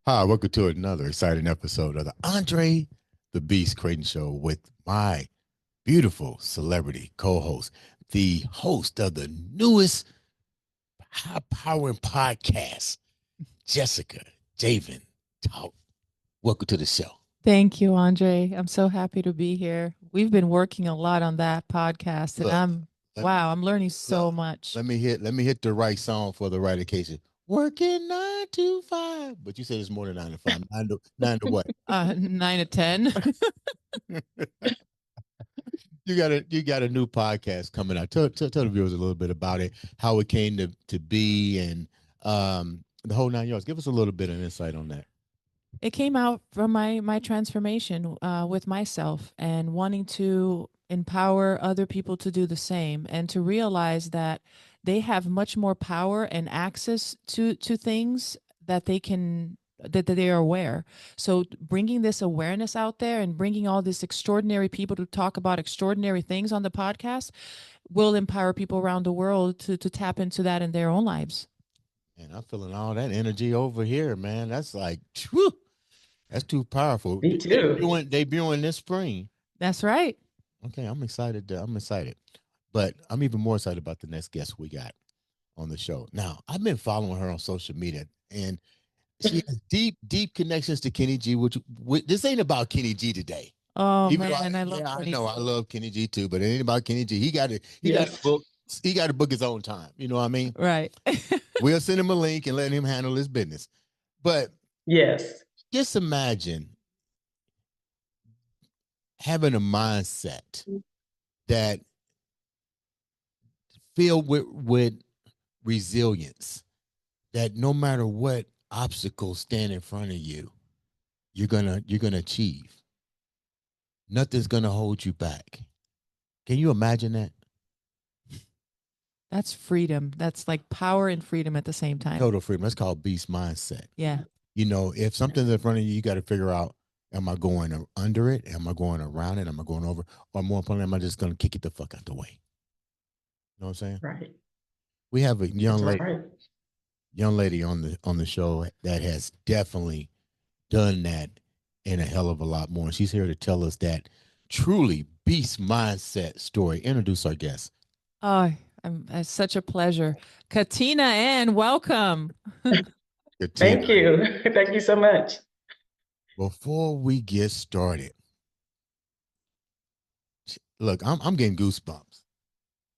Hi, welcome to another exciting episode of the Andre The Beast Crayton Show with my beautiful celebrity co-host, the host of the newest high-powering podcast, Jessica Javen Talk. Welcome to the show. Thank you, Andre. I'm so happy to be here. We've been working a lot on that podcast, and I'm learning so much. Let me hit the right song for the right occasion. Working 9 to 5, but you said it's more than 9 to 5. 9 to what? 9 to 10. You got a new podcast coming out. Tell the viewers a little bit about it, how it came to be, and the whole 9 yards. Give us a little bit of insight on that. It came out from my transformation with myself and wanting to empower other people to do the same and to realize that they have much more power and access to things that they are aware. So bringing this awareness out there and bringing all these extraordinary people to talk about extraordinary things on the podcast will empower people around the world to tap into that in their own lives. And I'm feeling all that energy over here, man. That's like, whew, that's too powerful. Me too. Debuting this spring. That's right. Okay, I'm excited. But I'm even more excited about the next guest we got on the show. Now, I've been following her on social media, and she has deep connections to Kenny G, which this ain't about Kenny G today. Oh, man, I love Kenny G. I love Kenny G too, but it ain't about Kenny G. He got to book his own time. You know what I mean? Right. We'll send him a link and let him handle his business. But yes, just imagine having a mindset that filled with resilience, that no matter what obstacles stand in front of you, you're gonna achieve. Nothing's gonna hold you back. Can you imagine that? That's freedom. That's like power and freedom at the same time. Total freedom. That's called beast mindset. Yeah. You know, if something's in front of you, you got to figure out, am I going under it? Am I going around it? Am I going over? Or more importantly, am I just going to kick it the fuck out the way? You know what I'm saying? right. We have a young That's lady, right. on the show that has definitely done that and a hell of a lot more. And she's here to tell us that truly beast mindset story. Introduce our guest. Oh, it's such a pleasure. Katina Ann, welcome. Thank you. Thank you so much. Before we get started, look, I'm getting goosebumps.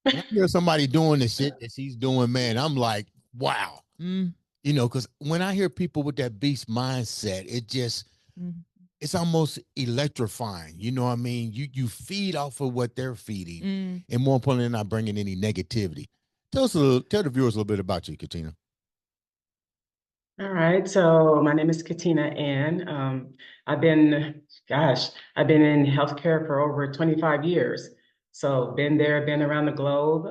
When I hear somebody doing the shit that she's doing, man, I'm like, wow. You know, because when I hear people with that beast mindset, it just, it's almost electrifying. You know what I mean? You feed off of what they're feeding. And more importantly, not bringing any negativity. Tell the viewers a little bit about you, Katina. All right. So my name is Katina Ann. I've been in healthcare for over 25 years. So been around the globe.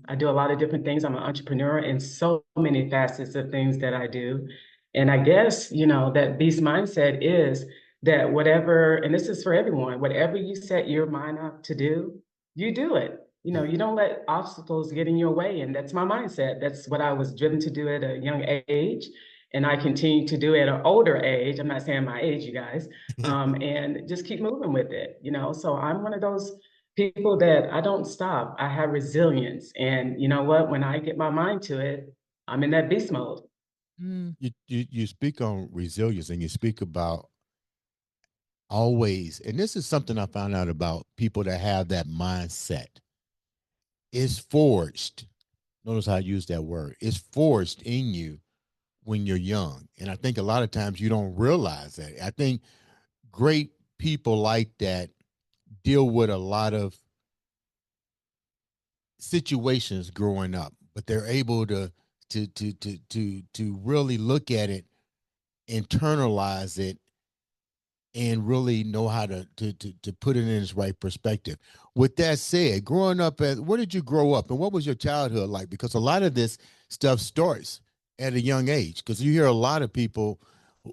I do a lot of different things. I'm an entrepreneur in so many facets of things that I do. And I guess, that beast mindset is that whatever, and this is for everyone, whatever you set your mind up to do, you do it. You don't let obstacles get in your way. And that's my mindset. That's what I was driven to do at a young age. And I continue to do at an older age. I'm not saying my age, you guys, and just keep moving with it. So I'm one of those people that I don't stop. I have resilience. And you know what? When I get my mind to it, I'm in that beast mode. You speak on resilience, and you speak about always, and this is something I found out about people that have that mindset. It's forged. Notice how I use that word. It's forged in you when you're young. And I think a lot of times you don't realize that. I think great people like that deal with a lot of situations growing up, but they're able to really look at it, internalize it, and really know how to put it in its right perspective. With that said, growing up as where did you grow up and what was your childhood like? Because a lot of this stuff starts at a young age. Because you hear a lot of people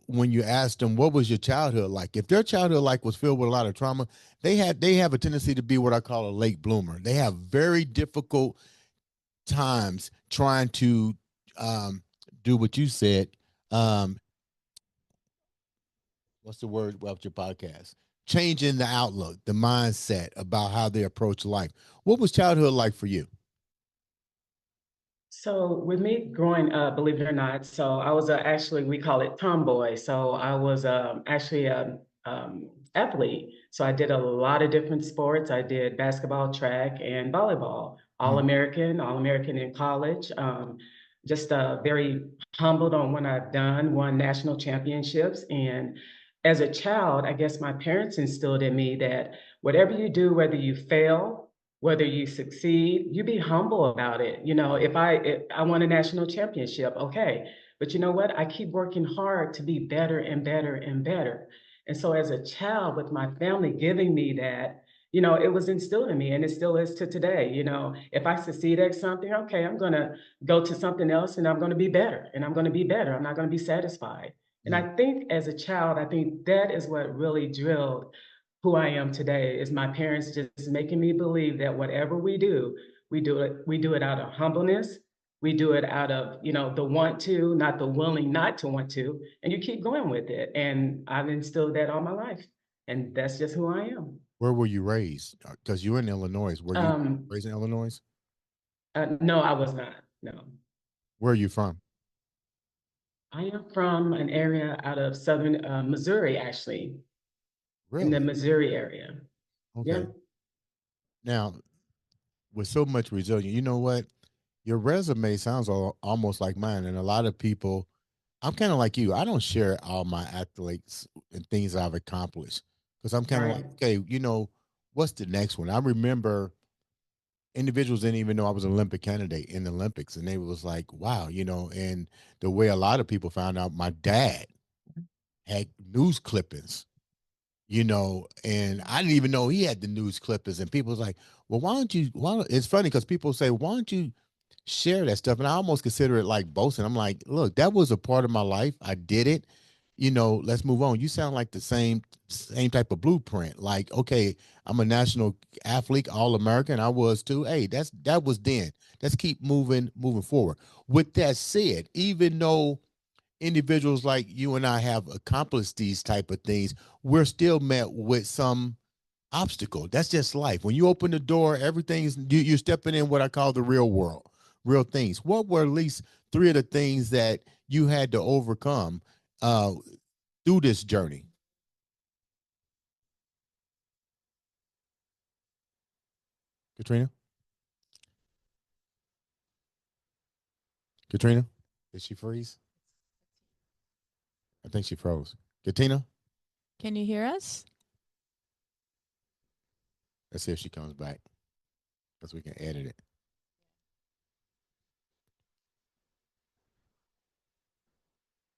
when you ask them what was your childhood like, if their childhood like was filled with a lot of trauma, they have a tendency to be what I call a late bloomer. They have very difficult times trying to um, do what you said. Um, what's the word about your podcast? Changing the outlook, the mindset about how they approach life. What was childhood like for you? So with me growing up, believe it or not, so I was actually, we call it tomboy. So I was actually a athlete. So I did a lot of different sports. I did basketball, track, and volleyball. Mm. All American in college. Just very humbled on what I've done. Won national championships, and as a child, I guess my parents instilled in me that whatever you do, whether you fail, whether you succeed, you be humble about it. You know, if I won a national championship, okay, but you know what? I keep working hard to be better and better and better. And so as a child, with my family giving me that, you know, it was instilled in me, and it still is to today. You know, if I succeed at something, okay, I'm gonna go to something else and I'm gonna be better and I'm gonna be better. I'm not gonna be satisfied. And Mm. I think as a child, I think that is what really drilled who I am today, is my parents just making me believe that whatever we do it out of humbleness. We do it out of, you know, the want to, not the willing not to want to, and you keep going with it. And I've instilled that all my life. And that's just who I am. Where were you raised? Because you're in Illinois. Were you Um, raised in Illinois? no, I was not. No. Where are you from? I am from an area out of southern Missouri, actually, in the Really? Missouri area. Yeah. Okay. Now, with so much resilience, you know what? Your resume sounds almost like mine, and a lot of people. I'm kind of like you. I don't share all my accolades and things I've accomplished because I'm kind of like, Right. okay, what's the next one? I remember individuals didn't even know I was an Olympic candidate in the Olympics, and they was like, wow, and the way a lot of people found out, my dad had news clippings, and I didn't even know he had the news clippings, and people was like, well, why don't you? It's funny because people say, why don't you share that stuff? And I almost consider it like boasting. I'm like, look, that was a part of my life. I did it. Let's move on. You sound like the same type of blueprint. Like, okay, I'm a national athlete, all American. I was too. Hey, that was then. Let's keep moving forward. With that said, even though individuals like you and I have accomplished these type of things, we're still met with some obstacle. That's just life. When you open the door, everything's you're stepping in what I call the real world, real things. What were at least three of the things that you had to overcome uh, through this journey? Katrina? Katrina? Did she freeze? I think she froze. Katina? Can you hear us? Let's see if she comes back because we can edit it.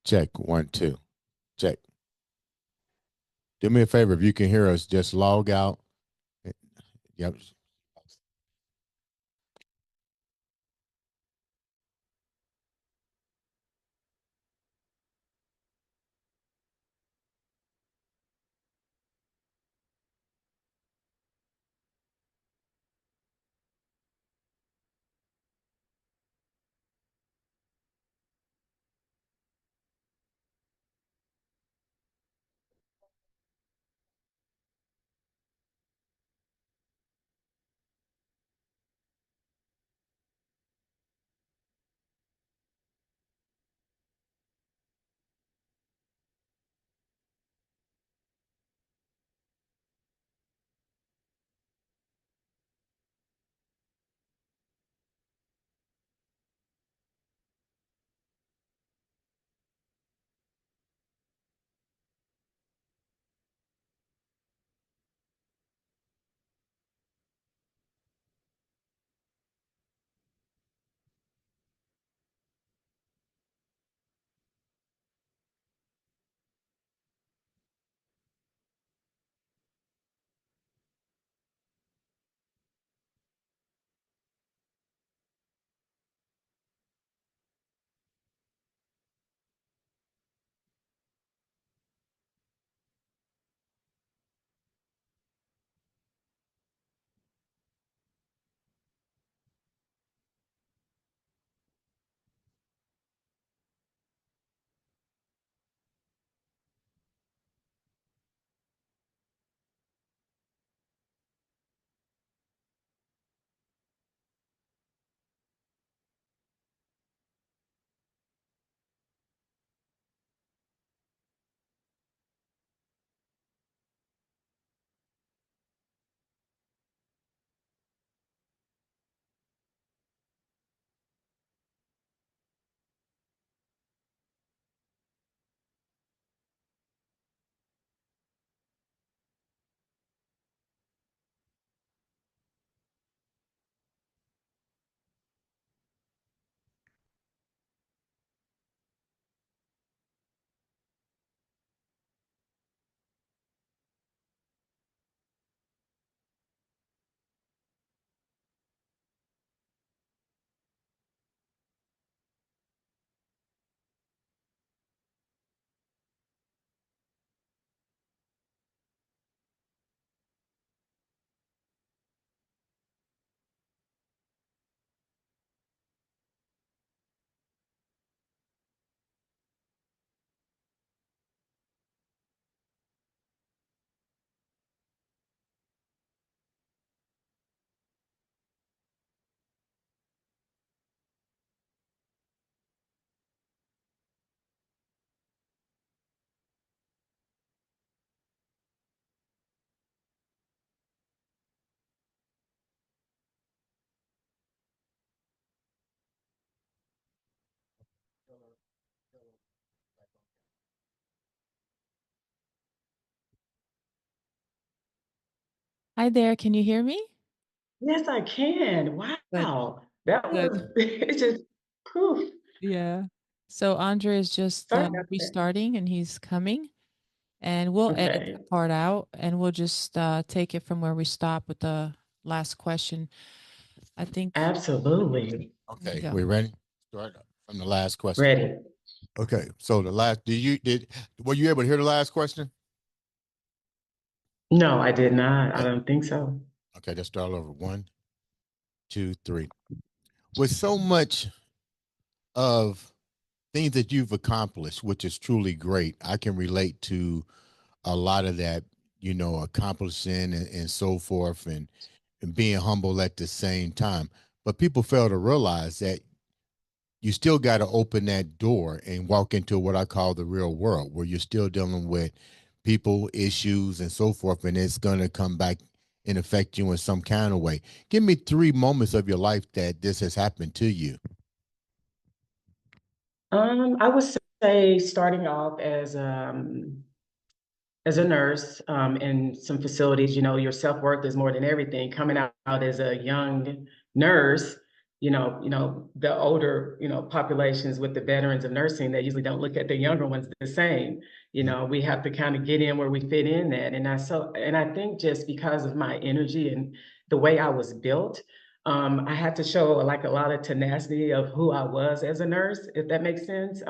Check 1 2. Check. Do me a favor if you can hear us, just log out. Yep. Hi there. Can you hear me? Yes, I can. Good. Wow. That was Good. it just poof. Yeah. So Andre is just Sorry about that. restarting and he's coming, and we'll edit Okay. that part out and we'll just take it from where we stop with the last question. I think Absolutely. there you Okay, go. we ready? Start from the last question. Ready. Okay, so the last, were you able to hear the last question? No, I did not. I Okay, don't think so. okay, let's start over. One, two, three. With so much of things that you've accomplished, which is truly great, I can relate to a lot of that, accomplishing and so forth, and being humble at the same time. But people fail to realize that you still got to open that door and walk into what I call the real world, where you're still dealing with people, issues, and so forth, and it's going to come back and affect you in some kind of way. Give me 3 moments of your life that this has happened to you. I would say starting off as a nurse in some facilities, your self-worth is more than everything. Coming out as a young nurse, the older, populations with the veterans of nursing, they usually don't look at the younger ones the same. We have to kind of get in where we fit in that. And I think just because of my energy and the way I was built, I had to show like a lot of tenacity of who I was as a nurse, if that makes sense.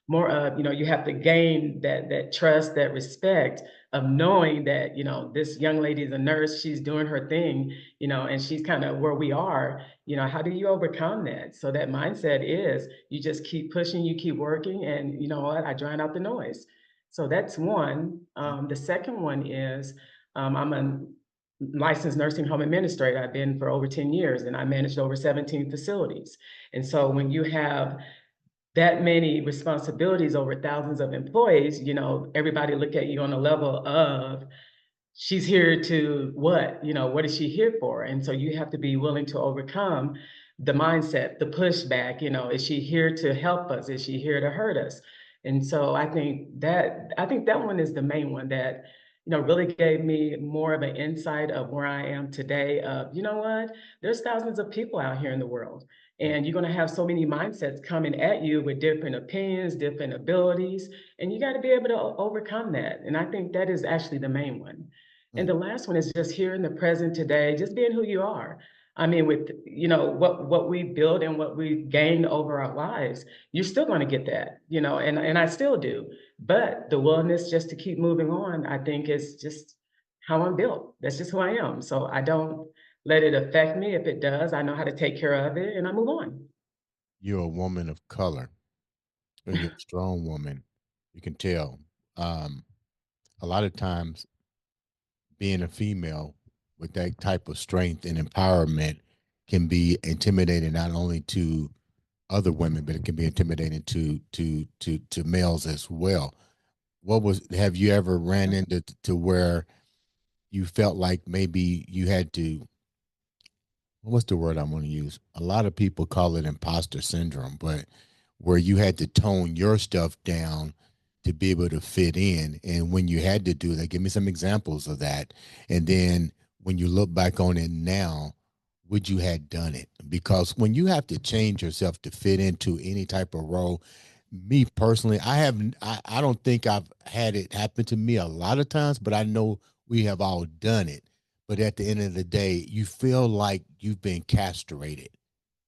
More of, you have to gain that trust, that respect of knowing that, this young lady is a nurse, she's doing her thing, and she's kind of where we are. How do you overcome that? So that mindset is you just keep pushing, you keep working, and you know what? I drown out the noise. So that's one. The second one is I'm a licensed nursing home administrator. I've been for over 10 years and I managed over 17 facilities. And so when you have that many responsibilities over thousands of employees, everybody look at you on a level of she's here to what? What is she here for? And so you have to be willing to overcome the mindset, the pushback. Is she here to help us? Is she here to hurt us? And so I think that one is the main one that really gave me more of an insight of where I am today. Of what, there's thousands of people out here in the world, and you're going to have so many mindsets coming at you with different opinions, different abilities, and you got to be able to overcome that. And I think that is actually the main one. And the last one is just here in the present today, just being who you are. I mean, with what we build and what we've gained over our lives, you're still going to get that, and I still do. But the willingness just to keep moving on, I think, is just how I'm built. That's just who I am. So I don't let it affect me. If it does, I know how to take care of it and I move on. You're a woman of color, and you're a strong woman. You can tell. Um, a lot of times, being a female with that type of strength and empowerment can be intimidating not only to other women, but it can be intimidating to males as well. Have you ever ran into to where you felt like maybe you had to, what's the word I want to use? A lot of people call it imposter syndrome, but where you had to tone your stuff down to be able to fit in. And when you had to do that, give me some examples of that. And then when you look back on it now, would you had done it? Because when you have to change yourself to fit into any type of role, me personally, I don't think I've had it happen to me a lot of times, but I know we have all done it. But at the end of the day, you feel like you've been castrated.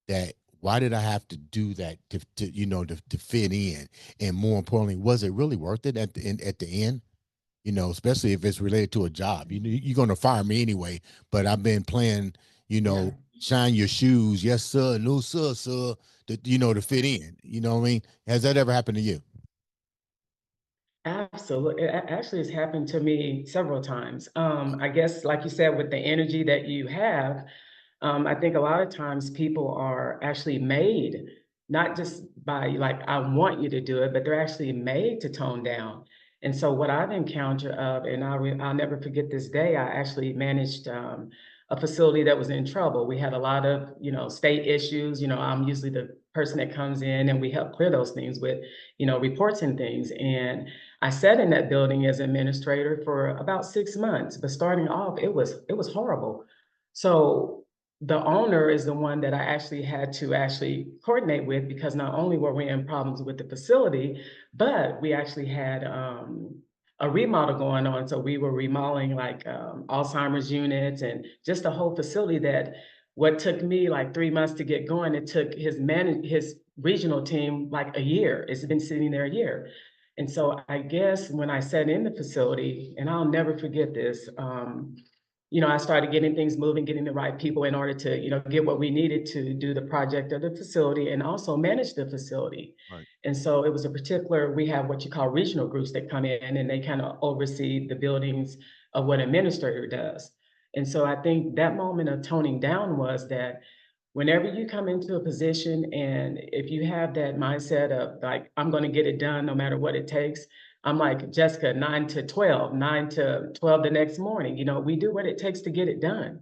That why did I have to do that to fit in? And more importantly, was it really worth it at the end? Especially if it's related to a job. You're gonna fire me anyway, but I've been playing, Yeah. shine your shoes, yes sir, no sir, sir, to fit in. You know what I mean? Has that ever happened to you? Absolutely. Actually, it's happened to me several times. I guess, like you said, with the energy that you have, I think a lot of times people are actually made, not just by like, I want you to do it, but they're actually made to tone down. And so what I've encountered and I'll never forget this day, I actually managed a facility that was in trouble. We had a lot of, state issues. I'm usually the person that comes in and we help clear those things with, reports and things. And I sat in that building as administrator for about 6 months, but starting off, it was horrible. So the owner is the one that I actually had to actually coordinate with, because not only were we in problems with the facility, but we actually had a remodel going on. So we were remodeling like Alzheimer's units and just the whole facility, that what took me like 3 months to get going, it took his regional team like a year. It's been sitting there a year. And so I guess when I sat in the facility, and I'll never forget this, I started getting things moving, getting the right people in order to, get what we needed to do the project of the facility and also manage the facility. Right. And so it was we have what you call regional groups that come in and they kind of oversee the buildings of what administrator does. And so I think that moment of toning down was that whenever you come into a position and if you have that mindset of like, I'm going to get it done no matter what it takes. I'm like, Jessica, 9 to 12, 9 to 12 the next morning, we do what it takes to get it done.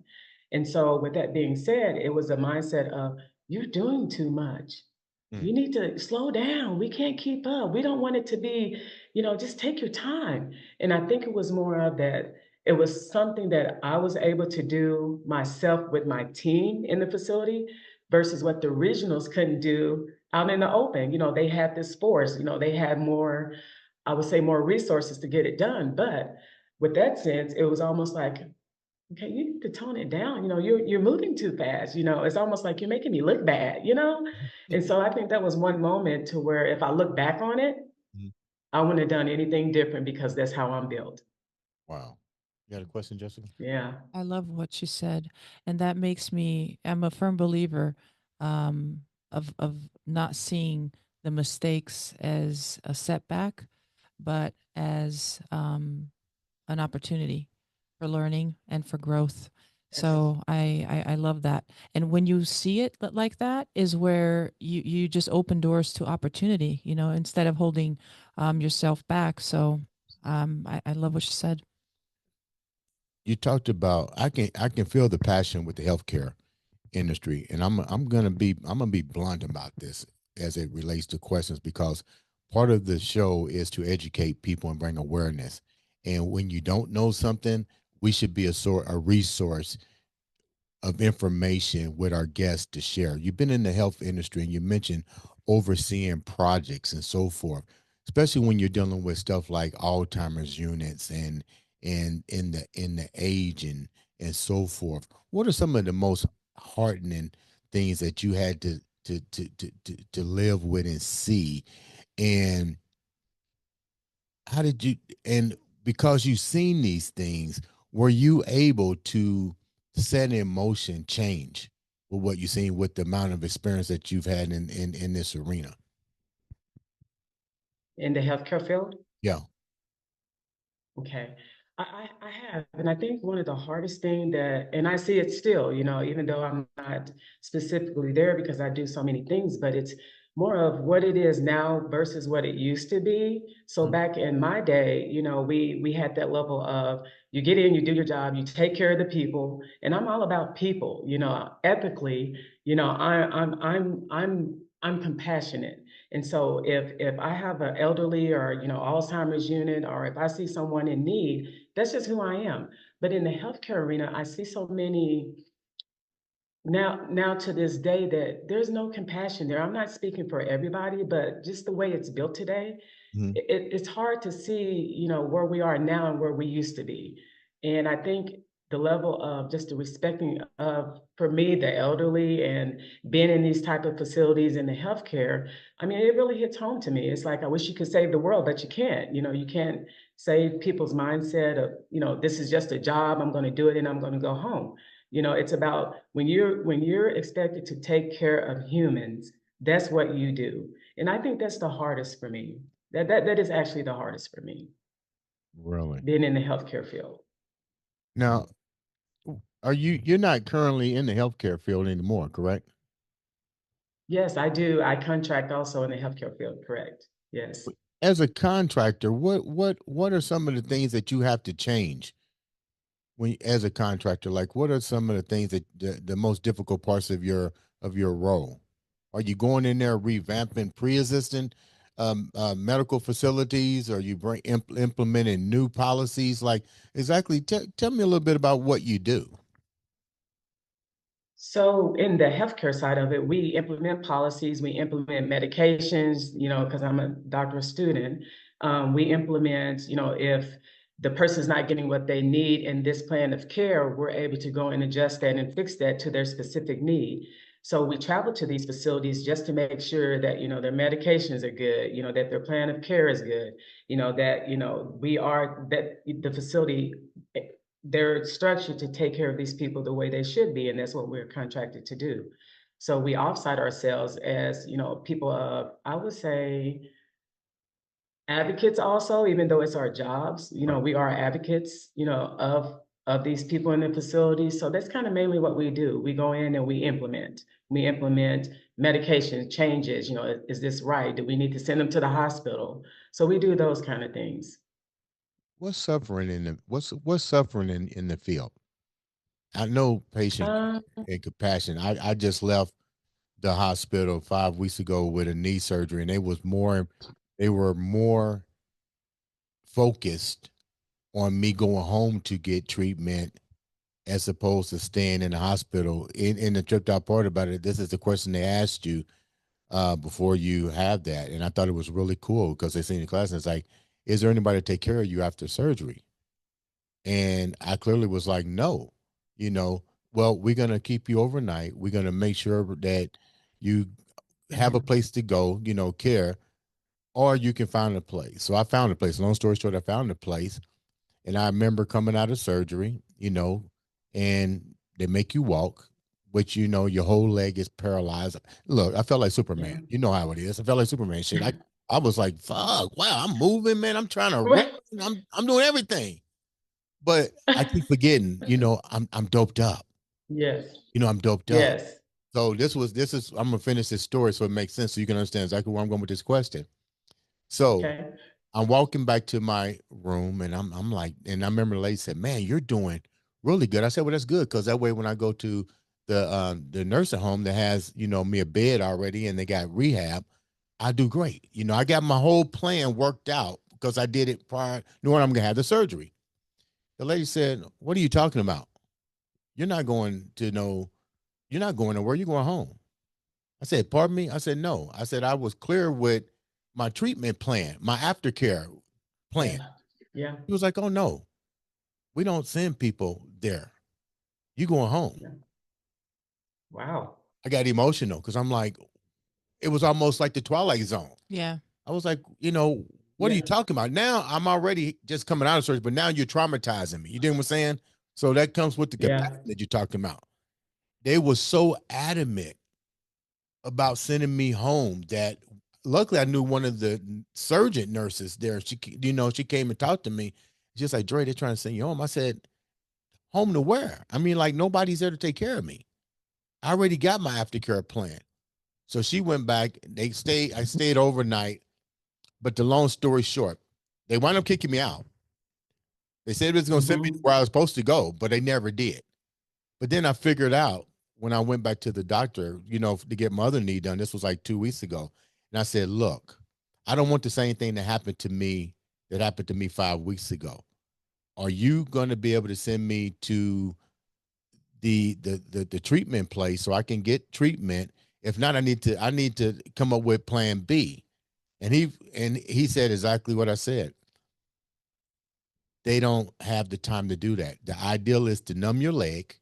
And so with that being said, it was a mindset of, you're doing too much. You need to slow down. We can't keep up. We don't want it to be, just take your time. And I think it was more of that. It was something that I was able to do myself with my team in the facility versus what the regionals couldn't do out in the open. They had this force, they had more, I would say, more resources to get it done. But with that sense, it was almost like, okay, you need to tone it down. You're moving too fast. It's almost like you're making me look bad. And so I think that was one moment to where if I look back on it, Mhm. I wouldn't have done anything different because that's how I'm built. Wow. You got a question, Jessica? Yeah. I love what you said, and that makes me. I'm a firm believer of not seeing the mistakes as a setback, but as an opportunity for learning and for growth. Yes. So I love that. And when you see it like that is where you just open doors to opportunity, instead of holding yourself back. So I love what you said. You talked about I can feel the passion with the healthcare industry, and I'm gonna be blunt about this as it relates to questions because part of the show is to educate people and bring awareness. And when you don't know something, we should be a resource of information with our guests to share. You've been in the health industry and you mentioned overseeing projects and so forth, especially when you're dealing with stuff like Alzheimer's units and in the age and so forth. What are some of the most heartening things that you had to live with and see? And how did you, and because you've seen these things, were you able to set in motion change with what you've seen with the amount of experience that you've had in this arena? In the healthcare field. Yeah. Okay. I have, and I think one of the hardest thing that, and I see it still, even though I'm not specifically there because I do so many things, but it's more of what it is now versus what it used to be. So Mhm. back in my day, we had that level of you get in, you do your job, you take care of the people, and I'm all about people, ethically, I'm compassionate. And so if I have an elderly or Alzheimer's unit, or if I see someone in need, that's just who I am. But in the healthcare arena, I see so many now to this day that there's no compassion there. I'm not speaking for everybody, but just the way it's built today, Mhm. it's hard to see, where we are now and where we used to be. And I think the level of just the respecting of, for me, the elderly and being in these type of facilities in the healthcare, I mean, it really hits home to me. It's like, I wish you could save the world, but you can't. You can't save people's mindset of, this is just a job, I'm going to do it and I'm going to go home. It's about when you're expected to take care of humans, that's what you do. And I think that's the hardest for me. That is actually the hardest for me, Really? being in the healthcare field. Now, you're not currently in the healthcare field anymore, correct? Yes, I do. I contract also in the healthcare field, correct? Yes. As a contractor, what are some of the things that you have to change when as a contractor? Like, what are some of the things that the most difficult parts of your role? Are you going in there revamping pre-existing medical facilities, or you implementing new policies? Like, exactly, tell me a little bit about what you do. So in the healthcare side of it, we implement policies, we implement medications, because I'm a doctoral student. We implement, if the person's not getting what they need in this plan of care, we're able to go and adjust that and fix that to their specific need. So we travel to these facilities just to make sure that, their medications are good, that their plan of care is good, that the facility, they're structured to take care of these people the way they should be, and that's what we're contracted to do. So we offsite ourselves as, people of, I would say, advocates also, even though it's our jobs, we are advocates, of these people in the facilities. So that's kind of mainly what we do. We go in and we implement. We implement medication changes, is this right? Do we need to send them to the hospital? So we do those kind of things. What's suffering in the field? I know patient Uh, and compassion. I just left the hospital 5 weeks ago with a knee surgery, and they were more focused on me going home to get treatment as opposed to staying in the hospital. In the tripped out part about it, this is the question they asked you before you have that, and I thought it was really cool because they say in the class, and it's like, is there anybody to take care of you after surgery? And I clearly was like, no, you know, well, we're going to keep you overnight. We're going to make sure that you have a place to go, care, or you can find a place. So I found a place. Long story short, I found a place. And I remember coming out of surgery, and they make you walk, which, your whole leg is paralyzed. Look, I felt like Superman. yeah. You know how it is. I felt like Superman shit. I was like, fuck, wow, I'm moving, man. I'm trying to run. I'm doing everything. But I keep forgetting, I'm doped up. Yes. I'm doped up. Yes. So this is I'm gonna finish this story so it makes sense so you can understand exactly where I'm going with this question. So Okay. I'm walking back to my room, and I'm like, and I remember the lady said, "Man, you're doing really good." I said, "Well, that's good because that way when I go to the nursing home that has me a bed already and they got rehab, I do great. I got my whole plan worked out because I did it prior knowing I'm gonna have the surgery." The lady said, "What are you talking about? You're not going to know. You're not going nowhere. You're going home." I said, "Pardon me?" I said, "No." I said, "I was clear with my treatment plan, my aftercare plan." Yeah. Yeah. He was like, "Oh no, we don't send people there. You going home." Yeah. Wow. I got emotional because I'm like, it was almost like the Twilight Zone. Yeah. I was like, what are you Yeah. talking about? Now I'm already just coming out of surgery, but now you're traumatizing me. You know what I'm saying? So that comes with the compassion Yeah. that you're talking about. They were so adamant about sending me home that luckily I knew one of the surgeon nurses there. She came and talked to me. She's like, "Dre, they're trying to send you home." I said, "Home to where? I mean, like nobody's there to take care of me. I already got my aftercare plan." So she went back. I stayed overnight. But the long story short, they wound up kicking me out. They said it was going to send me Hmm. where I was supposed to go, but they never did. But then I figured out when I went back to the doctor, to get my other knee done. This was like 2 weeks ago. And I said, "Look, I don't want the same thing that happened to me 5 weeks ago. Are you going to be able to send me to the treatment place so I can get treatment? If not, I need to come up with plan B." And he said exactly what I said. They don't have the time to do that. The ideal is to numb your leg.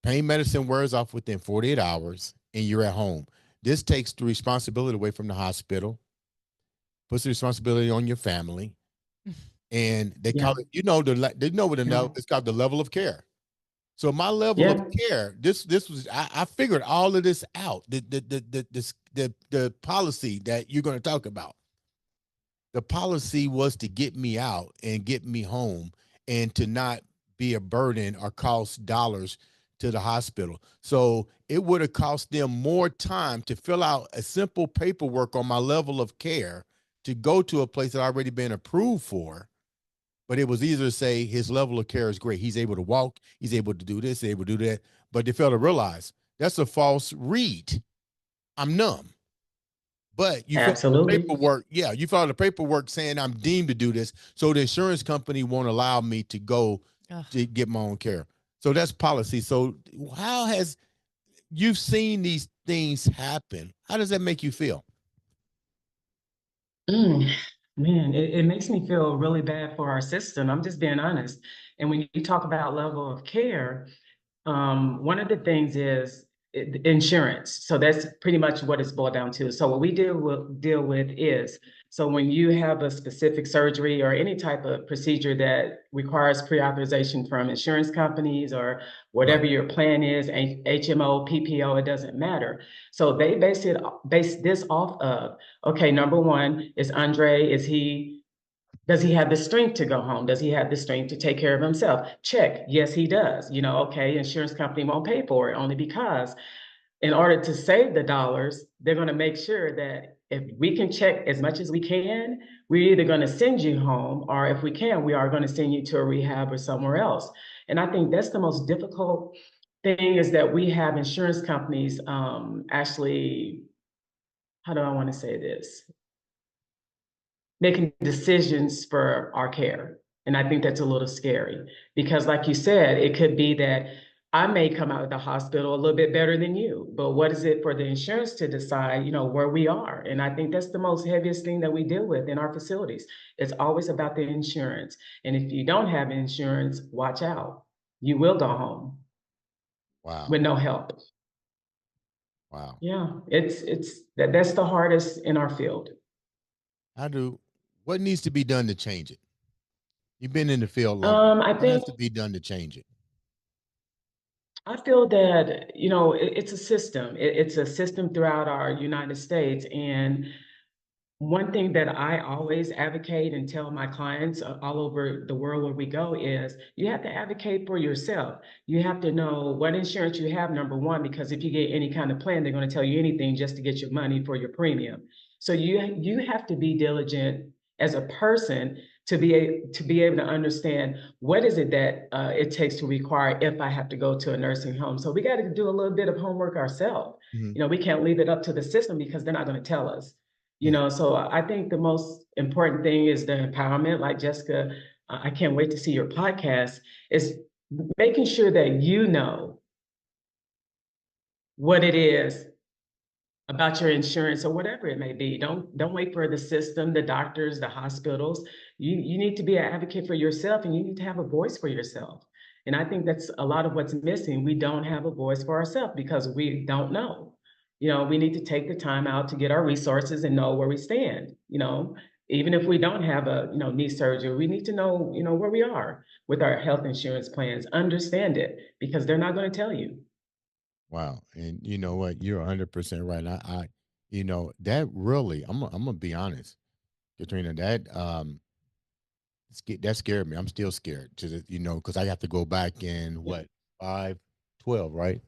Pain medicine wears off within 48 hours and you're at home. This takes the responsibility away from the hospital, puts the responsibility on your family, and they call Yeah. it, they know what Yeah. it's called the level of care. So my level of Yeah. care, this was I figured all of this out. The policy that you're going to talk about. The policy was to get me out and get me home and to not be a burden or cost dollars to the hospital. So it would have cost them more time to fill out a simple paperwork on my level of care to go to a place that I already been approved for. But it was easier to say his level of care is great. He's able to walk, he's able to do this, he's able to do that. But they failed to realize that's a false read. I'm numb. But you fill out the Absolutely. paperwork. Yeah, you fill out the paperwork saying I'm deemed to do this. So the insurance company won't allow me to go Ugh. to get my own care. So that's policy. So how has you've seen these things happen? How does that make you feel? Mm, man, it makes me feel really bad for our system. I'm just being honest. And when you talk about level of care, one of the things is insurance. So that's pretty much what it's boiled down to. So what we deal with is, so when you have a specific surgery or any type of procedure that requires pre-authorization from insurance companies or Right. whatever your plan is, HMO, PPO, it doesn't matter. So they base this off of, okay, number one, is Andre, does he have the strength to go home? Does he have the strength to take care of himself? Check. Yes, he does. Okay, insurance company won't pay for it only because in order to save the dollars, they're going to make sure that if we can check as much as we can, we're either going to send you home, or if we can, we are going to send you to a rehab or somewhere else. And I think that's the most difficult thing, is that we have insurance companies actually, how do I want to say this? Making decisions for our care. And I think that's a little scary because, like you said, it could be that I may come out of the hospital a little bit better than you, but what is it for the insurance to decide, where we are? And I think that's the most heaviest thing that we deal with in our facilities. It's always about the insurance. And if you don't have insurance, watch out. You will go home Wow. with no help. Wow. Yeah, that's the hardest in our field. How do what needs to be done to change it? You've been in the field long enough. I What has think to be done to change it? I feel that, it's a system. It's a system throughout our United States. And one thing that I always advocate and tell my clients all over the world where we go is you have to advocate for yourself. You have to know what insurance you have, number one, because if you get any kind of plan, they're going to tell you anything just to get your money for your premium. So you have to be diligent as a person to be able to understand what is it that it takes to require if I have to go to a nursing home. So we got to do a little bit of homework ourselves. Mhm. We can't leave it up to the system because they're not going to tell us. Yeah. So I think the most important thing is the empowerment. Like Jessica, I can't wait to see your podcast, is making sure that you know what it is about your insurance or whatever it may be. Don't wait for the system, the doctors, the hospitals. You need to be an advocate for yourself, and you need to have a voice for yourself. And I think that's a lot of what's missing. We don't have a voice for ourselves because we don't know. We need to take the time out to get our resources and know where we stand. Even if we don't have a knee surgery, we need to know where we are with our health insurance plans. Understand it, because they're not going to tell you. Wow. And you know what? You're 100% right. That really, I'm gonna be honest, Katrina, that scared me. I'm still scared because I have to go back in Yeah. what 5/12, right?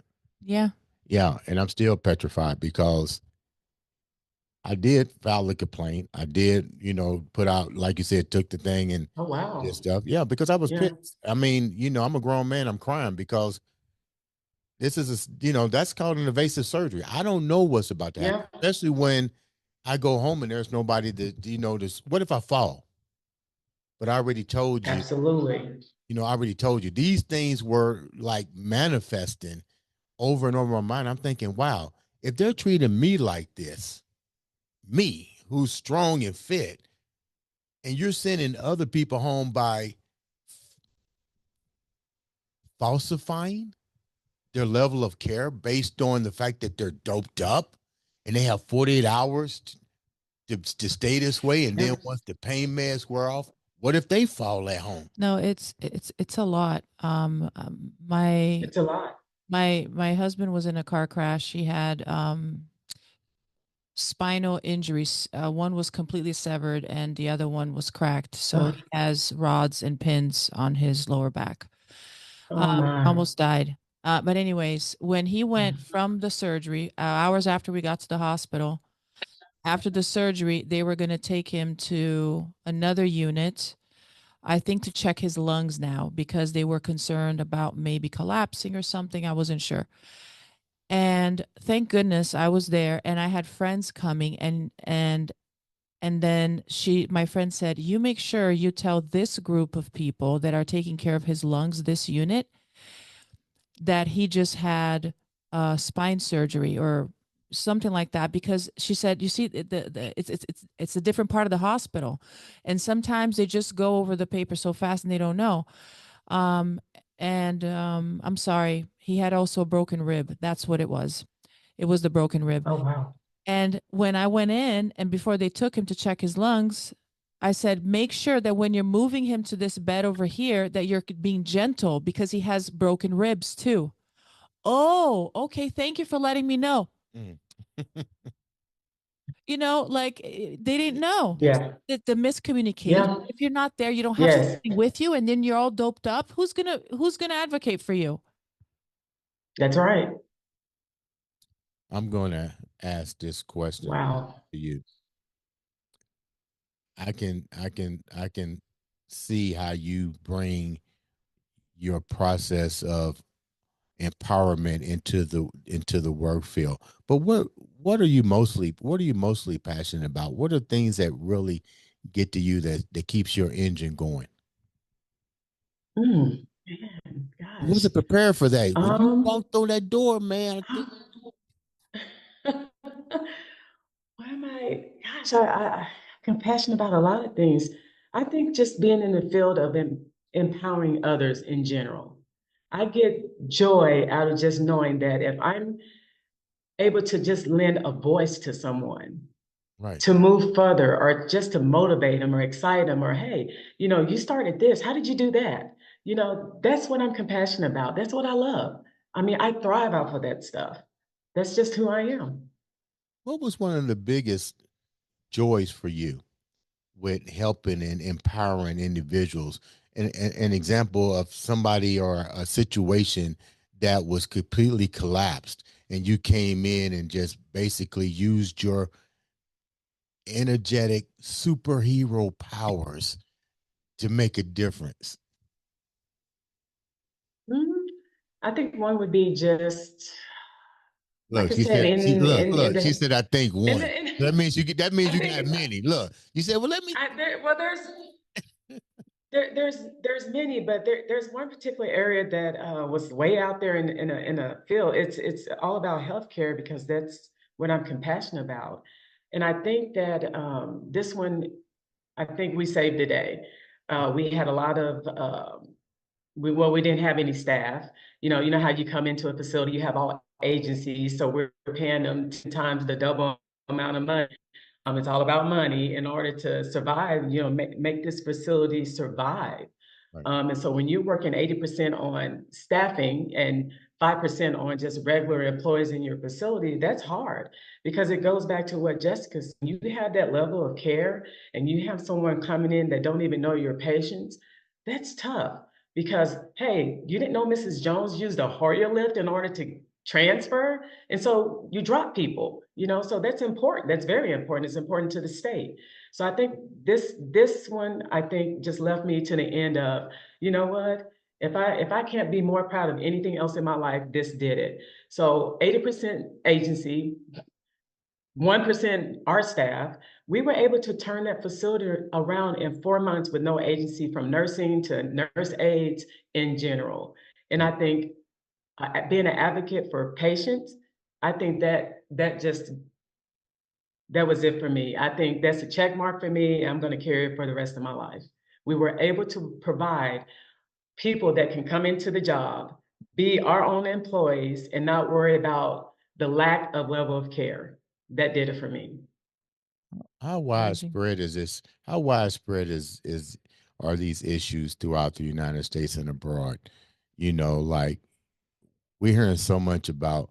Yeah. Yeah, and I'm still petrified because I did file a complaint. I did, put out, like you said, took the thing and Oh, did wow. stuff. Yeah, because I was Yeah. pissed. I mean, I'm a grown man. I'm crying because this is that's called an invasive surgery. I don't know what's about to happen, Yeah. especially when I go home and there's nobody that this. What if I fall? But I already told you, Absolutely. I already told you these things were like manifesting over and over in my mind. I'm thinking, wow, if they're treating me like this, me who's strong and fit, and you're sending other people home by falsifying their level of care based on the fact that they're doped up and they have 48 hours to stay this way, and then Yeah. once the pain meds wear off, what if they fall at home? No, it's a lot. My It's a lot. my husband was in a car crash. He had spinal injuries. One was completely severed, and the other one was cracked. So Ugh. he has rods and pins on his lower back. Oh, my. Almost died. But anyways, when he went from the surgery, hours after we got to the hospital, after the surgery, they were going to take him to another unit, I think, to check his lungs now because they were concerned about maybe collapsing or something. I wasn't sure. And thank goodness I was there, and I had friends coming, and then my friend said, "You make sure you tell this group of people that are taking care of his lungs, this unit, that he just had spine surgery or something like that," because she said, "You see, it's a different part of the hospital, and sometimes they just go over the paper so fast and they don't know." Um, and I'm sorry, he had also a broken rib. That's what it was. It was the broken rib. Oh, wow. And when I went in and before they took him to check his lungs, I said, make sure that when you're moving him to this bed over here, that you're being gentle because he has broken ribs too. Oh, okay. Thank you for letting me know. Mm. Like they didn't know. Yeah. The miscommunication. Yeah. If you're not there, you don't have Yes. something with you, and then you're all doped up. Who's gonna advocate for you? That's right. I'm going to ask this question Wow. to you. I can see how you bring your process of empowerment into the work field. But what are you mostly passionate about? What are things that really get to you that keeps your engine going? Man, You gosh. wasn't prepared for that. When you Um, walked through that door, man, I think what am I? Gosh, I'm passionate about a lot of things. I think just being in the field of empowering others in general. I get joy out of just knowing that if I'm able to just lend a voice to someone right. to move further or just to motivate them or excite them or, hey, you started this. How did you do that? That's what I'm compassionate about. That's what I love. I mean, I thrive off of that stuff. That's just who I am. What was one of the biggest joys for you with helping and empowering individuals? An example of somebody or a situation that was completely collapsed, and you came in and just basically used your energetic superhero powers to make a difference. Mhm. I think one would be just, like Look, I she said, said, she look, in look, she said, I think one. the That means that means I you think got many. Look, you said, well, let me. well, there's many, but there's one particular area that was way out there in a field. It's all about healthcare because that's what I'm compassionate about, and I think that this one, I think we saved the day. We had a lot of we didn't have any staff. You know how you come into a facility, you have all agencies, so we're paying them 10 times the double amount of money. It's all about money in order to survive, make this facility survive. Right. And so when you're working 80% on staffing and 5% on just regular employees in your facility, that's hard because it goes back to what Jessica said. You have that level of care and you have someone coming in that don't even know your patients. That's tough because, hey, you didn't know Mrs. Jones used a Hoyer lift in order to transfer. And so you drop people, so that's important. That's very important. It's important to the state. So I think this one, I think, just left me to the end of, you know what? If I can't be more proud of anything else in my life, this did it. So 80% agency, 1% our staff, we were able to turn that facility around in 4 months with no agency, from nursing to nurse aides in general. And I think being an advocate for patients, I think that was it for me. I think that's a check mark for me. I'm going to carry it for the rest of my life. We were able to provide people that can come into the job, be our own employees, and not worry about the lack of level of care. That did it for me. How Amazing. widespread is this? How widespread is are these issues throughout the United States and abroad? Like we're hearing so much about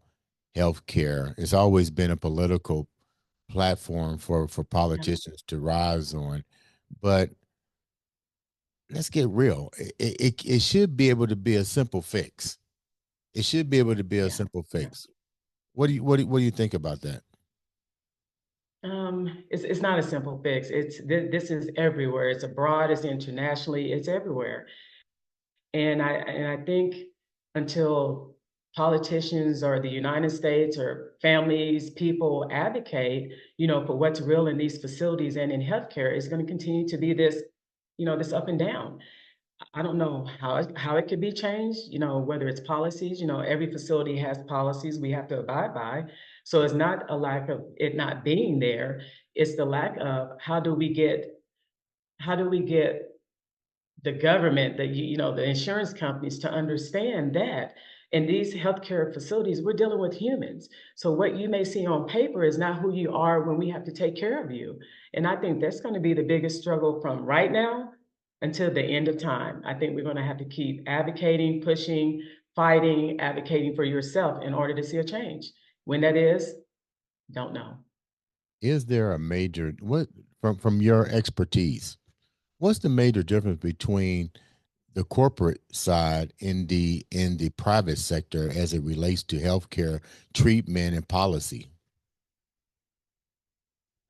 healthcare. It's always been a political platform for politicians to rise on, but let's get real. It should be able to be a simple fix. It should be able to be a Yeah. simple Yeah. fix. What do you think about that? It's not a simple fix. This is everywhere. It's abroad. It's internationally. It's everywhere. And I think until politicians or the United States or families, people advocate, for what's real in these facilities and in healthcare, is going to continue to be this, this up and down. I don't know how it could be changed, whether it's policies, every facility has policies we have to abide by. So it's not a lack of it not being there. It's the lack of how do we get the government, the insurance companies to understand that in these healthcare facilities, we're dealing with humans. So what you may see on paper is not who you are when we have to take care of you. And I think that's going to be the biggest struggle from right now until the end of time. I think we're going to have to keep advocating, pushing, fighting, advocating for yourself in order to see a change. When that is, don't know. Is there a major what from your expertise? What's the major difference between the corporate side in the private sector as it relates to healthcare treatment and policy?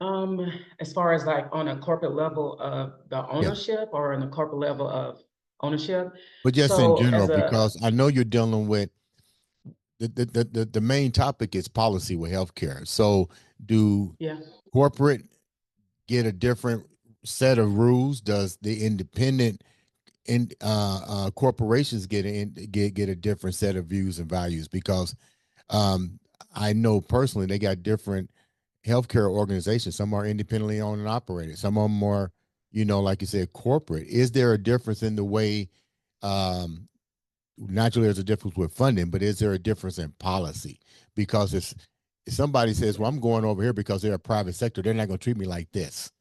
Um, as far as like on a corporate level of the Yeah, ownership or on a corporate level of ownership. but just in So general, as a because I know you're dealing with the main topic is policy with healthcare. So, do yeah, corporate get a different set of rules? Does the independent corporations get a different set of views and values? Because um, I know personally they got different healthcare organizations. Some are independently owned and operated. Some of them are, like you said, corporate. Is there a difference in the way? Um, Naturally, there's a difference with funding, but is there a difference in policy? Because if somebody says, "Well, I'm going over here because they're a private sector, they're not going to treat me like this."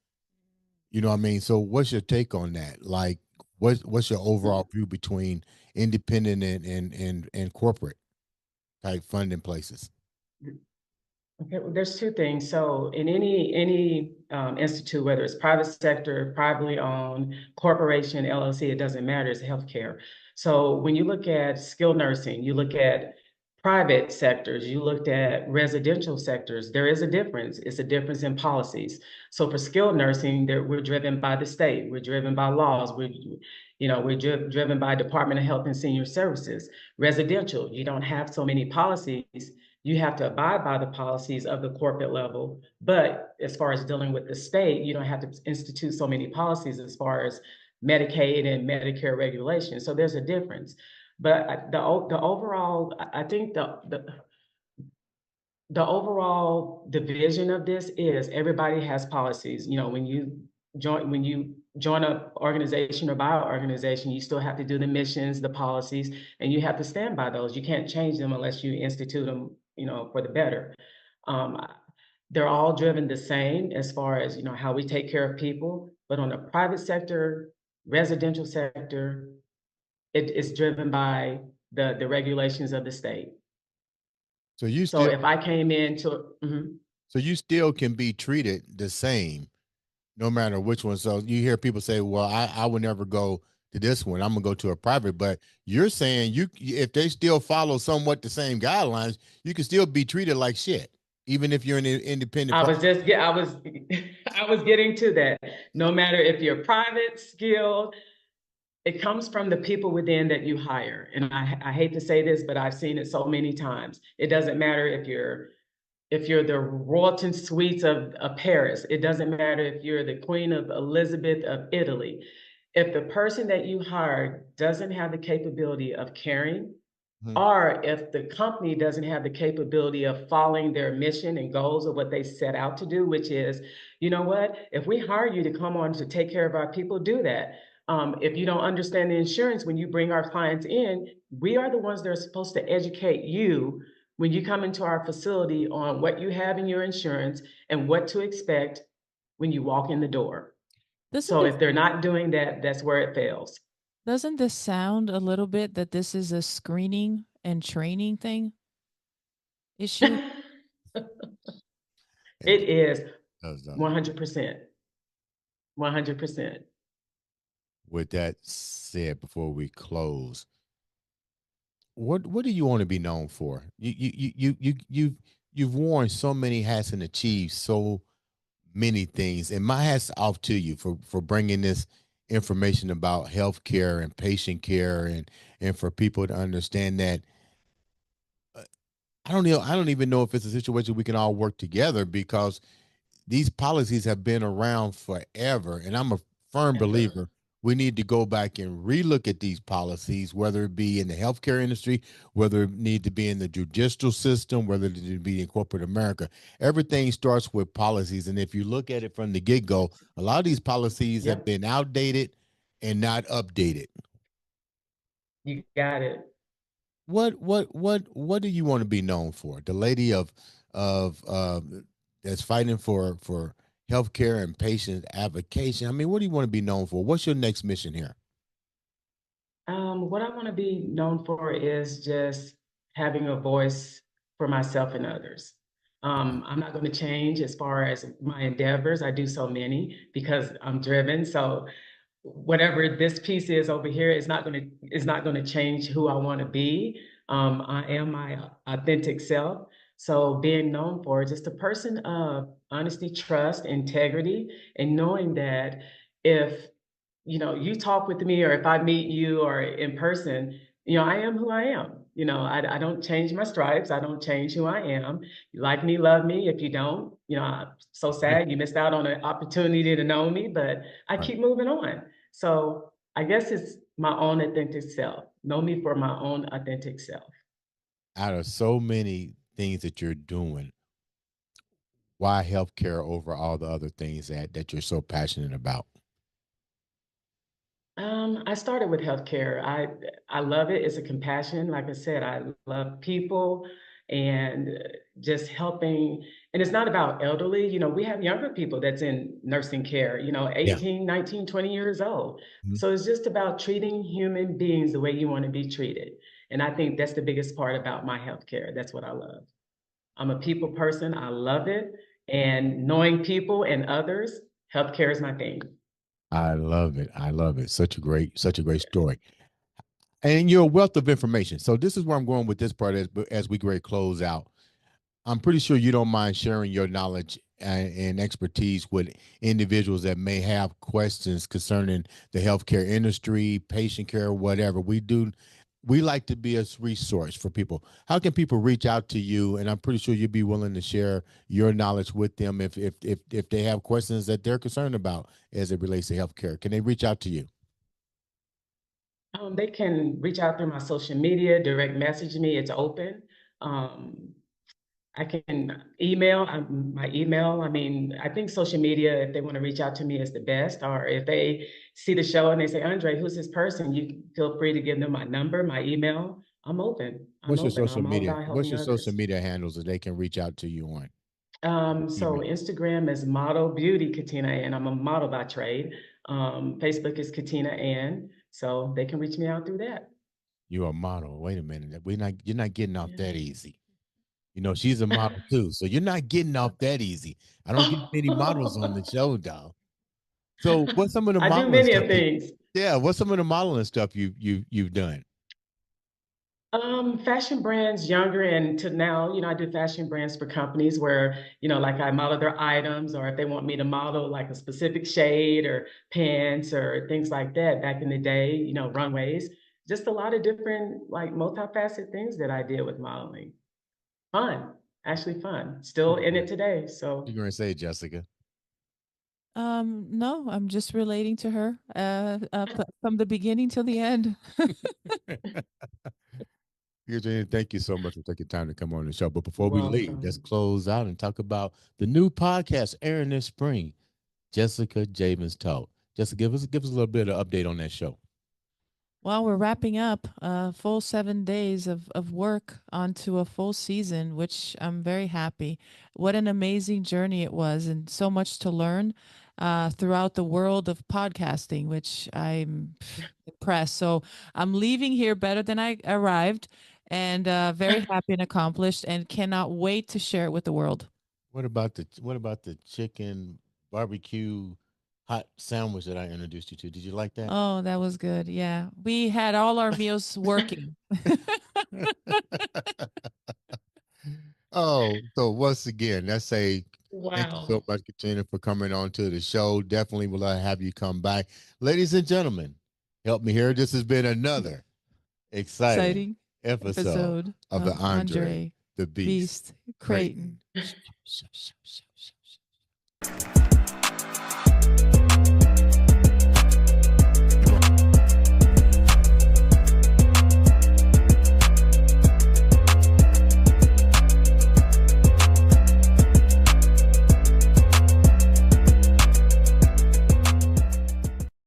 You know what I mean? So, what's your take on that? Like, what's your overall view between independent and corporate type funding places? okay, well, there's two things. So in any institute, whether it's private sector, privately owned, corporation, LLC, it doesn't matter. It's healthcare. So when you look at skilled nursing, you look at private sectors, you looked at residential sectors, there is a difference. It's a difference in policies. So for skilled nursing, we're driven by the state, we're driven by laws, we're driven by Department of Health and Senior Services. Residential, you don't have so many policies, you have to abide by the policies of the corporate level. But as far as dealing with the state, you don't have to institute so many policies as far as Medicaid and Medicare regulations. So there's a difference. But the overall, I think the overall division of this is everybody has policies. When you join a organization or buy an organization, you still have to do the missions, the policies, and you have to stand by those. You can't change them unless you institute them, for the better. Um, they're all driven the same as far as how we take care of people, but on the private sector, residential sector, it is driven by the regulations of the state. So you So still if I came into, mhm. so you still can be treated the same no matter which one. So you hear people say, "Well, I would never go to this one. I'm gonna go to a private." But you're saying if they still follow somewhat the same guidelines, you can still be treated like shit, even if you're an independent. I was just get I was I was getting to that. No matter if you're private, skilled, it comes from the people within that you hire. And I hate to say this, but I've seen it so many times. It doesn't matter if you're the Royalton Suites of Paris. It doesn't matter if you're the Queen of Elizabeth of Italy. If the person that you hire doesn't have the capability of caring, Mhm. or if the company doesn't have the capability of following their mission and goals of what they set out to do, which is, you know what, if we hire you to come on to take care of our people, do that. If you don't understand the insurance when you bring our clients in, we are the ones that are supposed to educate you when you come into our facility on what you have in your insurance and what to expect when you walk in the door. Doesn't So this if they're not doing that, that's where it fails. doesn't this sound a little bit that this is a screening and training thing issue? It is Does, 100%. 100%. with that said, before we close, what do you want to be known for? You've worn so many hats and achieved so many things, and my hats off to you for bringing this information about healthcare and patient care, and for people to understand that I don't even know if it's a situation we can all work together because these policies have been around forever. And I'm a firm Ever. believer we need to go back and relook at these policies, whether it be in the healthcare industry, whether it need to be in the judicial system, whether it need to be in corporate America. Everything starts with policies. And if you look at it from the get go, a lot of these policies have Yep, been outdated and not updated. you got it. What do you want to be known for? The lady of that's fighting for healthcare and patient advocacy. I mean, what do you want to be known for? What's your next mission here? What I want to be known for is just having a voice for myself and others. I'm not going to change as far as my endeavors. I do so many because I'm driven. So whatever this piece is over here is not going to change who I want to be. I am my authentic self. So being known for just a person of honesty, trust, integrity, and knowing that if you talk with me or if I meet you or in person, I am who I am. I don't change my stripes. I don't change who I am. You like me, love me. If you don't, I'm so sad you missed out on an opportunity to know me, but I Right. keep moving on. So I guess it's my own authentic self. Know me for my own authentic self. Out of so many things that you're doing, why healthcare over all the other things that you're so passionate about? I started with healthcare. I love it. It's a compassion. Like I said, I love people and just helping. And it's not about elderly. We have younger people that's in nursing care, Yeah. 18, 19, 20 years old. Mhm. So it's just about treating human beings the way you want to be treated. And I think that's the biggest part about my healthcare. That's what I love. I'm a people person. I love it. And knowing people and others, healthcare is my thing. I love it. I love it. Such a great story. And you're a wealth of information. So this is where I'm going with this part as we great close out. I'm pretty sure you don't mind sharing your knowledge and expertise with individuals that may have questions concerning the healthcare industry, patient care, whatever. We like to be a resource for people. How can people reach out to you? And I'm pretty sure you'd be willing to share your knowledge with them if they have questions that they're concerned about as it relates to healthcare. Can they reach out to you? They can reach out through my social media, direct message me. It's open. Um, I can email my email. I mean, I think social media, if they want to reach out to me, is the best. Or if they see the show and they say, Andre, who's this person? You feel free to give them my number, my email. I'm open. I'm What's your open. social I'm all media? about What's helping your social others. media handles that they can reach out to you on? So Email. Instagram is Model Beauty Katina Ann. I'm a model by trade. Facebook is Katina Ann. So they can reach me out through that. You're a model. Wait a minute. You're not getting off Yeah. that easy. She's a model too. So you're not getting off that easy. I don't get many models on the show, dog. So what's some of the I do modeling many stuff of things. yeah, what's some of the modeling stuff you've done? Fashion brands younger and to now, I do fashion brands for companies where, like I model their items or if they want me to model like a specific shade or pants or things like that back in the day, runways, just a lot of different like multifaceted things that I did with modeling. Fun, actually fun. Still in it today. You're So gonna say, Jessica. No, I'm just relating to her from the beginning till the end. Eugene, thank you so much for taking time to come on the show. But before you're we leave, let's welcome. close out and talk about the new podcast airing this spring. Jessica Javen's Talk. Jessica, give us a little bit of update on that show. Well, we're wrapping up a full 7 days of work onto a full season, which I'm very happy. What an amazing journey it was, and so much to learn throughout the world of podcasting, which I'm impressed. So I'm leaving here better than I arrived, and very happy and accomplished, and cannot wait to share it with the world. What about the chicken barbecue hot sandwich that I introduced you to? Did you like that? Oh, that was good. Yeah. We had all our meals working. Oh, so once again, let's say thank you so Wow. much, Katrina, for coming on to the show. Definitely will have you come back. Ladies and gentlemen, help me here. This has been another exciting Exciting episode episode of the of Andre Andre the Beast Beast Crayton. Crayton.